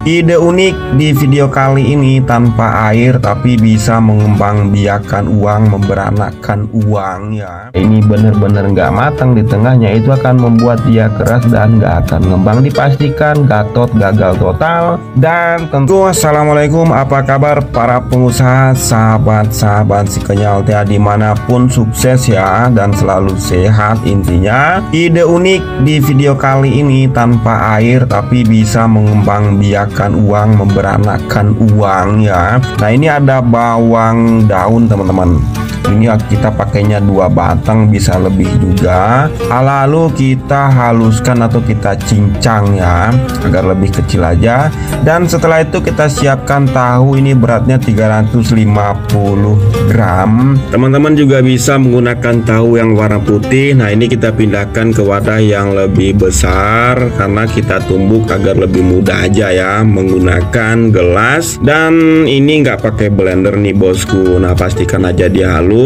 Ide unik di video kali ini tanpa air tapi bisa mengembangbiakan uang, memberanakkan uang ya. Ini benar-benar nggak matang di tengahnya, itu akan membuat dia keras dan nggak akan ngembang. Dipastikan gatot, gagal total. Dan tentu assalamualaikum, apa kabar para pengusaha, sahabat-sahabat si kenyal teh dimanapun, sukses ya dan selalu sehat. Intinya ide unik di video kali ini tanpa air tapi bisa mengembangbiakan uang, memberanakkan uang ya. Nah ini ada bawang daun teman-teman. Ini kita pakainya 2 batang, bisa lebih juga. Lalu kita haluskan atau kita cincang ya, agar lebih kecil aja. Dan setelah itu kita siapkan tahu, ini beratnya 350 gram. Teman-teman juga bisa menggunakan tahu yang warna putih. Nah ini kita pindahkan ke wadah yang lebih besar karena kita tumbuk agar lebih mudah aja ya, menggunakan gelas. Dan ini nggak pakai blender nih bosku. Nah pastikan aja dia halus.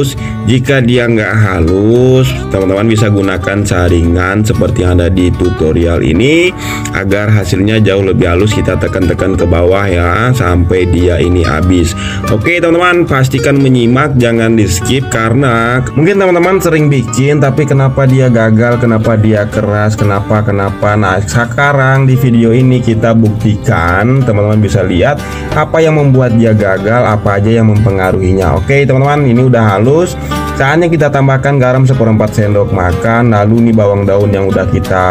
Jika dia nggak halus, teman-teman bisa gunakan saringan seperti yang ada di tutorial ini agar hasilnya jauh lebih halus. Kita tekan-tekan ke bawah ya sampai dia ini habis. Oke teman-teman, pastikan menyimak, jangan di skip karena mungkin teman-teman sering bikin tapi kenapa dia gagal, kenapa dia keras, kenapa. Nah sekarang di video ini kita buktikan, teman-teman bisa lihat apa yang membuat dia gagal, apa aja yang mempengaruhinya. Oke teman-teman, ini udah halus. Saatnya kita tambahkan garam 1/4 sendok makan. Lalu nih bawang daun yang udah kita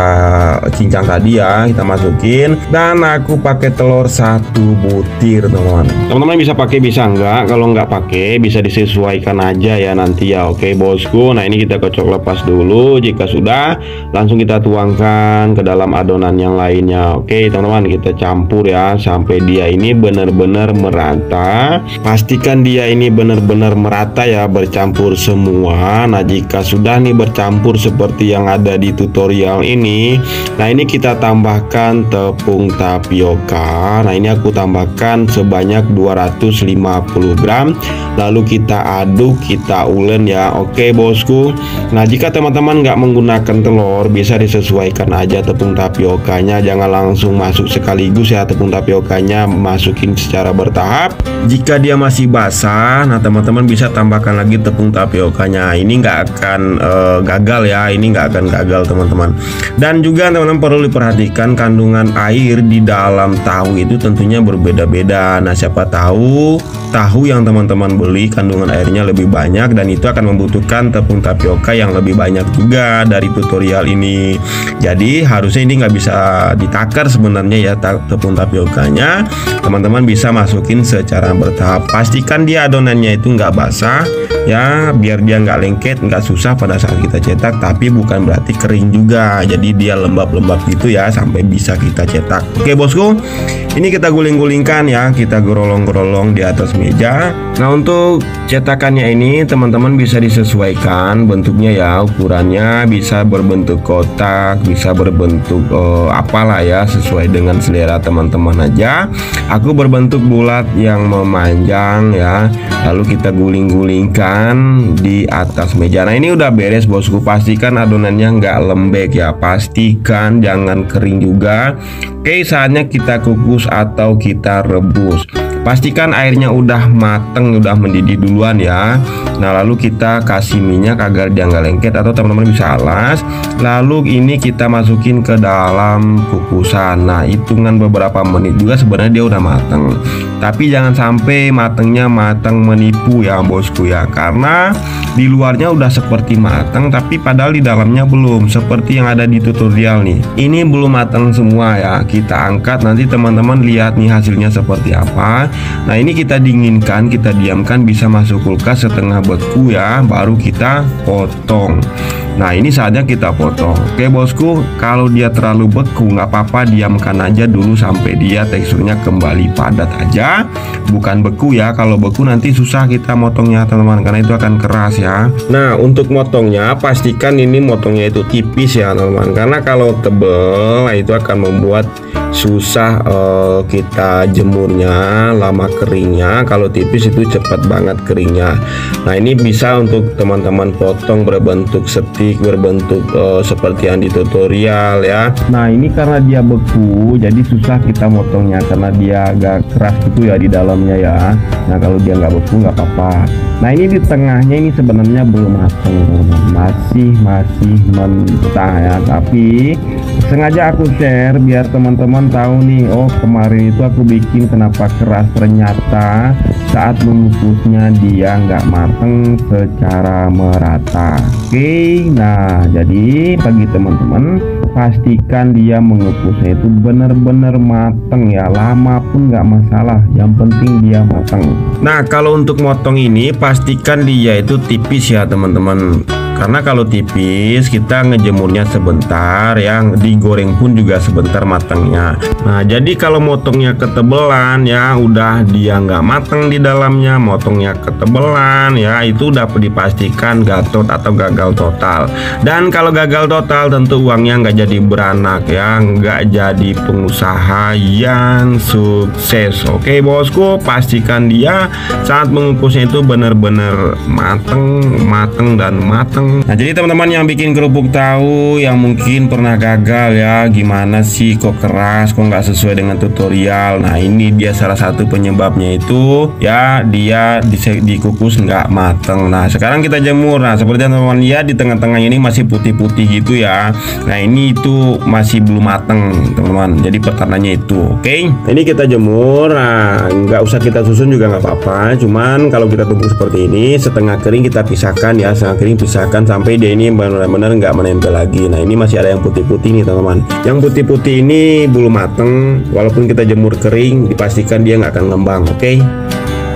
cincang tadi ya, kita masukin. Dan aku pakai telur 1 butir teman-teman. Teman-teman bisa pakai, bisa enggak. Kalau nggak pakai bisa disesuaikan aja ya nanti ya. Oke bosku, nah ini kita kocok lepas dulu. Jika sudah, langsung kita tuangkan ke dalam adonan yang lainnya. Oke teman-teman, kita campur ya sampai dia ini benar-benar merata. Pastikan dia ini benar-benar merata ya, bercampur semua. Nah jika sudah nih bercampur seperti yang ada di tutorial ini, nah ini kita tambahkan tepung tapioka. Nah ini aku tambahkan sebanyak 250 gram. Lalu kita aduk, kita ulen ya. Oke bosku, nah jika teman-teman nggak menggunakan telur, bisa disesuaikan aja tepung tapiokanya. Jangan langsung masuk sekaligus ya, tepung tapiokanya masukin secara bertahap. Jika dia masih basah, nah teman-teman bisa tambahkan lagi tepung tapiokanya. Ini nggak akan gagal ya, ini nggak akan gagal teman-teman. Dan juga teman-teman perlu diperhatikan kandungan air di dalam tahu itu tentunya berbeda-beda. Nah siapa tahu yang teman-teman beli kandungan airnya lebih banyak dan itu akan membutuhkan tepung tapioka yang lebih banyak juga dari tutorial ini. Jadi harusnya ini nggak bisa ditakar sebenarnya ya tepung tapiokanya. Teman-teman bisa masukin secara bertahap. Pastikan dia adonannya itu nggak basah ya, biar dia nggak lengket, nggak susah pada saat kita cetak. Tapi bukan berarti kering juga, jadi dia lembab-lembab gitu ya sampai bisa kita cetak. Oke bosku, ini kita guling-gulingkan ya, kita gerolong-gerolong di atas meja. Nah untuk cetakannya ini teman-teman bisa disesuaikan bentuknya ya, ukurannya bisa berbentuk kotak, bisa berbentuk apalah ya, sesuai dengan selera teman-teman aja. Aku berbentuk bulat yang memanjang ya, lalu kita guling-gulingkan di atas meja. Nah ini udah beres bosku, pastikan adonannya nggak lembek ya, pastikan jangan kering juga. Oke, saatnya kita kukus atau kita rebus. Pastikan airnya udah mateng, udah mendidih duluan ya. Nah lalu kita kasih minyak agar dia nggak lengket, atau teman-teman bisa alas. Lalu ini kita masukin ke dalam kukusan. Nah hitungan beberapa menit juga sebenarnya dia udah mateng. Tapi jangan sampai matengnya mateng menipu ya bosku ya, karena di luarnya udah seperti mateng tapi padahal di dalamnya belum, seperti yang ada di tutorial nih. Ini belum mateng semua ya. Kita angkat, nanti teman-teman lihat nih hasilnya seperti apa. Nah ini kita dinginkan, kita diamkan, bisa masuk kulkas setengah beku ya, baru kita potong. Nah ini saatnya kita potong. Oke bosku, kalau dia terlalu beku nggak apa-apa, diamkan aja dulu sampai dia teksturnya kembali padat aja, bukan beku ya. Kalau beku nanti susah kita motongnya teman-teman, karena itu akan keras ya. Nah untuk motongnya pastikan ini motongnya itu tipis ya teman-teman, karena kalau tebel nah itu akan membuat susah kita jemurnya, lama keringnya. Kalau tipis itu cepat banget keringnya. Nah, ini bisa untuk teman-teman potong berbentuk stik, berbentuk seperti yang di tutorial ya. Nah, ini karena dia beku jadi susah kita motongnya karena dia agak keras gitu ya di dalamnya ya. Nah, kalau dia nggak beku nggak apa-apa. Nah, ini di tengahnya ini sebenarnya belum matang, masih mentah ya, tapi sengaja aku share biar teman-teman tahu nih. Oh, kemarin itu aku bikin kenapa keras, ternyata saat mengukusnya dia nggak matang secara merata. Oke, nah jadi bagi teman-teman pastikan dia mengukusnya itu benar-benar matang ya, lama pun nggak masalah, yang penting dia matang. Nah, kalau untuk motong ini pastikan dia itu tipis ya teman-teman, karena kalau tipis kita ngejemurnya sebentar, yang digoreng pun juga sebentar matangnya. Nah, jadi kalau motongnya ketebelan ya udah dia nggak matang di dalamnya, motongnya ketebelan ya itu udah dipastikan gatot atau gagal total. Dan kalau gagal total tentu uangnya nggak jadi beranak ya, nggak jadi pengusaha yang sukses. Oke bosku, pastikan dia saat mengukusnya itu benar-benar mateng dan mateng. Nah, jadi teman-teman yang bikin kerupuk tahu yang mungkin pernah gagal ya, gimana sih kok keras, kok nggak sesuai dengan tutorial. Nah, ini dia salah satu penyebabnya itu ya, dia dikukus nggak mateng. Nah, sekarang kita jemur. Nah, seperti teman-teman lihat di tengah-tengah ini masih putih-putih gitu ya. Nah, ini itu masih belum mateng teman-teman, jadi pertananya itu. Oke, ini kita jemur. Nah, nggak usah kita susun juga nggak apa-apa, cuman kalau kita tumbuk seperti ini setengah kering kita pisahkan ya, setengah kering pisahkan sampai dia ini benar-benar nggak menempel lagi. Nah, ini masih ada yang putih-putih nih teman-teman. Yang putih-putih ini belum mateng, walaupun kita jemur kering dipastikan dia nggak akan ngembang.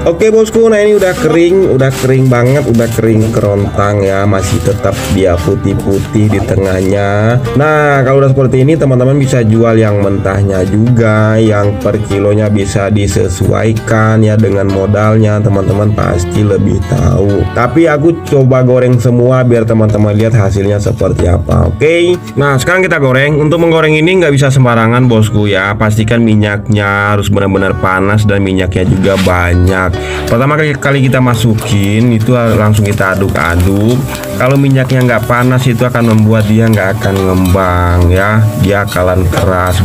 Oke bosku, nah ini udah kering banget, udah kering kerontang ya, masih tetap dia putih-putih di tengahnya. Nah, kalau udah seperti ini teman-teman bisa jual yang mentahnya juga, yang per kilonya bisa disesuaikan ya dengan modalnya, teman-teman pasti lebih tahu. Tapi aku coba goreng semua biar teman-teman lihat hasilnya seperti apa. Oke, nah sekarang kita goreng. Untuk menggoreng ini nggak bisa sembarangan bosku ya, pastikan minyaknya harus benar-benar panas dan minyaknya juga banyak. Pertama kali kita masukin itu langsung kita aduk-aduk. Kalau minyaknya nggak panas itu akan membuat dia nggak akan ngembang ya, dia bakalan keras.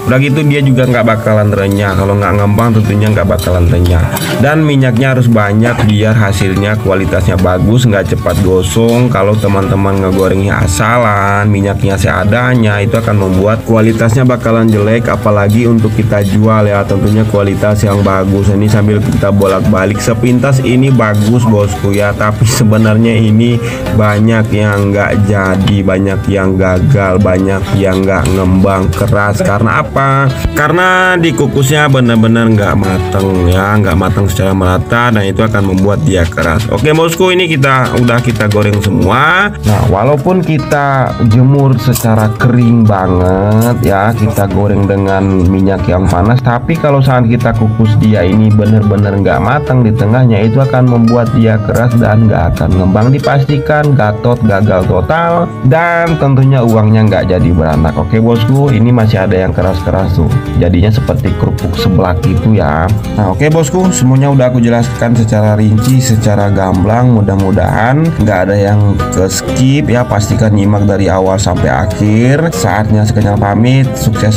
Udah gitu dia juga nggak bakalan renyah. Kalau nggak ngembang tentunya nggak bakalan renyah. Dan minyaknya harus banyak biar hasilnya kualitasnya bagus, nggak cepat gosong. Kalau teman-teman ngegorengnya asalan, minyaknya seadanya, itu akan membuat kualitasnya bakalan jelek. Apalagi untuk kita jual ya, tentunya kualitas yang bagus. Ini sambil kita bolak-balik, sepintas ini bagus bosku ya, tapi sebenarnya ini banyak yang nggak jadi, banyak yang gagal, banyak yang nggak ngembang keras. Karena apa? Karena dikukusnya benar-benar nggak mateng ya, nggak mateng secara merata, dan itu akan membuat dia keras. Oke bosku, ini udah kita goreng semua. Nah, walaupun kita jemur secara kering banget ya, kita goreng dengan minyak yang panas, tapi kalau saat kita kukus dia ini bener-bener nggak matang di tengahnya, itu akan membuat dia keras dan nggak akan ngembang. Dipastikan gatot, gagal total, dan tentunya uangnya nggak jadi beranak. Oke bosku, ini masih ada yang keras-keras tuh, jadinya seperti kerupuk seblak gitu ya. Nah oke bosku, semuanya udah aku jelaskan secara rinci, secara gamblang. Mudah-mudahan nggak ada yang ke skip ya, pastikan nyimak dari awal sampai akhir. Saatnya Sekanyal pamit, sukses